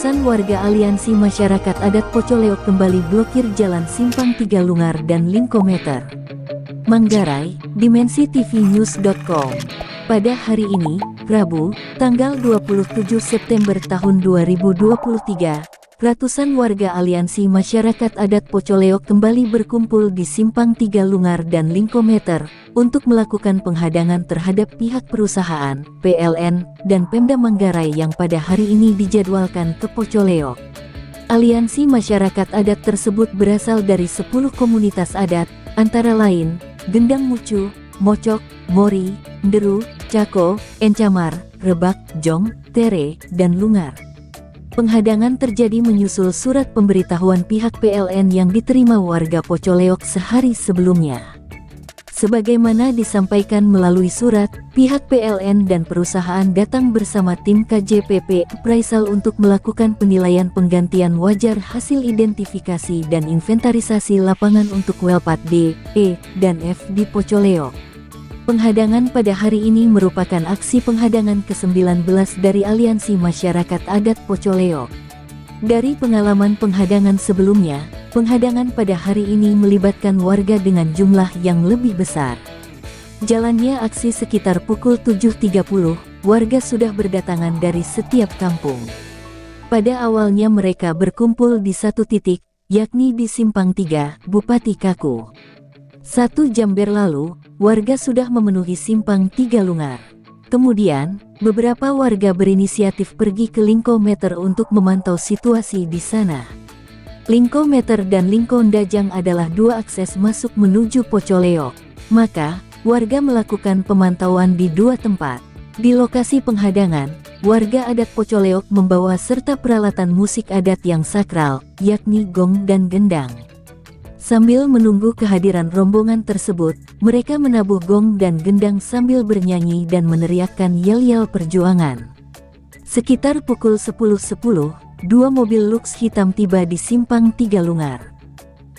Ratusan warga Aliansi Masyarakat Adat Pocoleok kembali blokir Jalan Simpang 3 Lungar dan Lingkometer. Manggarai, dimensitv-news.com. Pada hari ini, Rabu, tanggal 27 September tahun 2023, ratusan warga Aliansi Masyarakat Adat Pocoleok kembali berkumpul di Simpang 3 Lungar dan Lingkometer untuk melakukan penghadangan terhadap pihak perusahaan, PLN, dan Pemda Manggarai yang pada hari ini dijadwalkan ke Pocoleok. Aliansi Masyarakat Adat tersebut berasal dari 10 komunitas adat, antara lain, Gendang Mucu, Mocok, Mori, Nderu, Cako, Encamar, Rebak, Jong, Tere, dan Lungar. Penghadangan terjadi menyusul surat pemberitahuan pihak PLN yang diterima warga Pocoleok sehari sebelumnya. Sebagaimana disampaikan melalui surat, pihak PLN dan perusahaan datang bersama tim KJPP Appraisal untuk melakukan penilaian penggantian wajar hasil identifikasi dan inventarisasi lapangan untuk Welpat D, E, dan F di Pocoleok. Penghadangan pada hari ini merupakan aksi penghadangan ke-19 dari Aliansi Masyarakat Adat Pocoleok. Dari pengalaman penghadangan sebelumnya, penghadangan pada hari ini melibatkan warga dengan jumlah yang lebih besar. Jalannya aksi sekitar pukul 7.30, warga sudah berdatangan dari setiap kampung. Pada awalnya mereka berkumpul di satu titik, yakni di Simpang 3, Bupati Kaku. 1 jam berlalu, warga sudah memenuhi Simpang 3 Lungar. Kemudian, beberapa warga berinisiatif pergi ke Lingkometer untuk memantau situasi di sana. Lingkometer dan Lingkondajang adalah dua akses masuk menuju Pocoleok. Maka, warga melakukan pemantauan di dua tempat. Di lokasi penghadangan, warga adat Pocoleok membawa serta peralatan musik adat yang sakral, yakni gong dan gendang. Sambil menunggu kehadiran rombongan tersebut, mereka menabuh gong dan gendang sambil bernyanyi dan meneriakkan yel-yel perjuangan. Sekitar pukul 10.10, dua mobil Lux hitam tiba di Simpang 3 Lungar.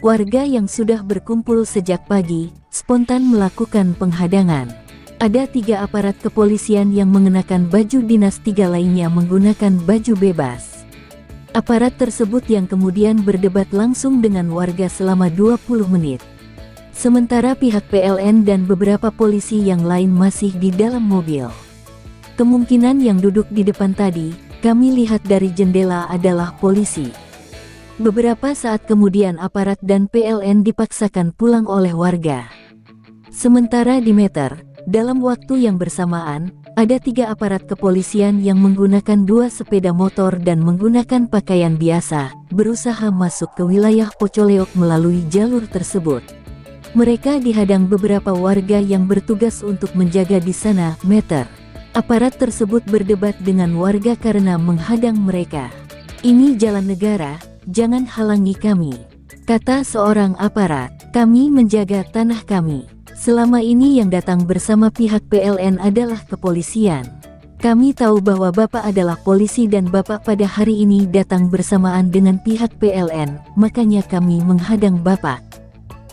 Warga yang sudah berkumpul sejak pagi, spontan melakukan penghadangan. Ada 3 aparat kepolisian yang mengenakan baju dinas, 3 lainnya menggunakan baju bebas. Aparat tersebut yang kemudian berdebat langsung dengan warga selama 20 menit. Sementara pihak PLN dan beberapa polisi yang lain masih di dalam mobil. Kemungkinan yang duduk di depan tadi, kami lihat dari jendela adalah polisi. Beberapa saat kemudian aparat dan PLN dipaksakan pulang oleh warga. Sementara di Meter, dalam waktu yang bersamaan, ada 3 aparat kepolisian yang menggunakan 2 sepeda motor dan menggunakan pakaian biasa, berusaha masuk ke wilayah Pocoleok melalui jalur tersebut. Mereka dihadang beberapa warga yang bertugas untuk menjaga di sana, Meter. Aparat tersebut berdebat dengan warga karena menghadang mereka. "Ini jalan negara, jangan halangi kami," kata seorang aparat. "Kami menjaga tanah kami. Selama ini yang datang bersama pihak PLN adalah kepolisian. Kami tahu bahwa Bapak adalah polisi dan Bapak pada hari ini datang bersamaan dengan pihak PLN, makanya kami menghadang Bapak."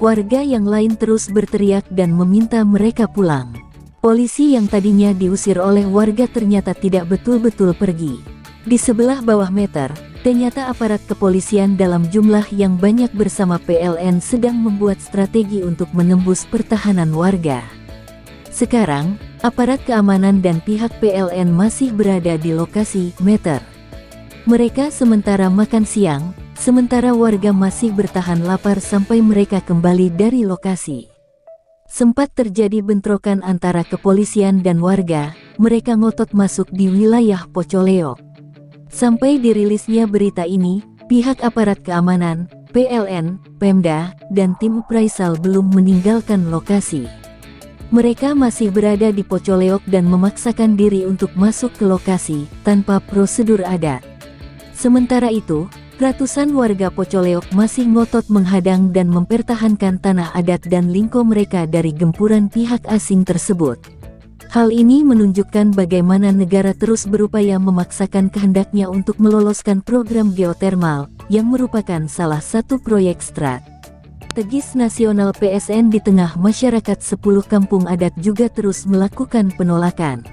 Warga yang lain terus berteriak dan meminta mereka pulang. Polisi yang tadinya diusir oleh warga ternyata tidak betul-betul pergi. Di sebelah bawah Meter, ternyata aparat kepolisian dalam jumlah yang banyak bersama PLN sedang membuat strategi untuk menembus pertahanan warga. Sekarang, aparat keamanan dan pihak PLN masih berada di lokasi Meter. Mereka sementara makan siang, sementara warga masih bertahan lapar sampai mereka kembali dari lokasi. Sempat terjadi bentrokan antara kepolisian dan warga, mereka ngotot masuk di wilayah Pocoleok. Sampai dirilisnya berita ini, pihak aparat keamanan, PLN, Pemda, dan tim Appraisal belum meninggalkan lokasi. Mereka masih berada di Pocoleok dan memaksakan diri untuk masuk ke lokasi, tanpa prosedur adat. Sementara itu, ratusan warga Pocoleok masih ngotot menghadang dan mempertahankan tanah adat dan lingko mereka dari gempuran pihak asing tersebut. Hal ini menunjukkan bagaimana negara terus berupaya memaksakan kehendaknya untuk meloloskan program geotermal, yang merupakan salah satu proyek strategis nasional PSN di tengah masyarakat 10 kampung adat juga terus melakukan penolakan.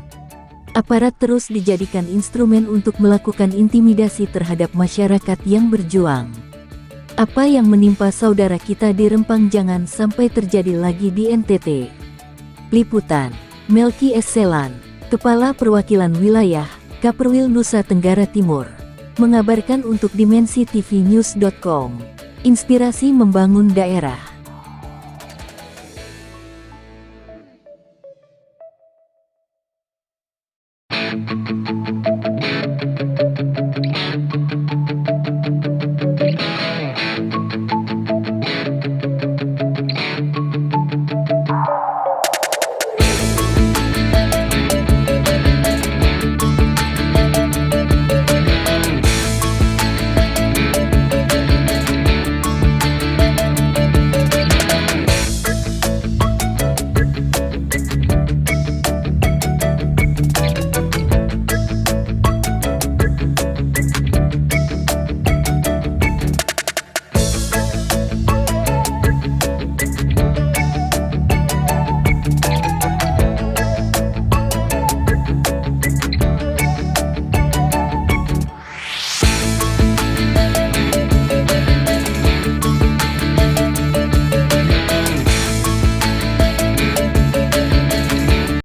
Aparat terus dijadikan instrumen untuk melakukan intimidasi terhadap masyarakat yang berjuang. Apa yang menimpa saudara kita di Rempang jangan sampai terjadi lagi di NTT. Liputan, Melki S. Selan, Kepala Perwakilan Wilayah, Kaperwil Nusa Tenggara Timur, mengabarkan untuk Dimensi TV News.com. Inspirasi membangun daerah.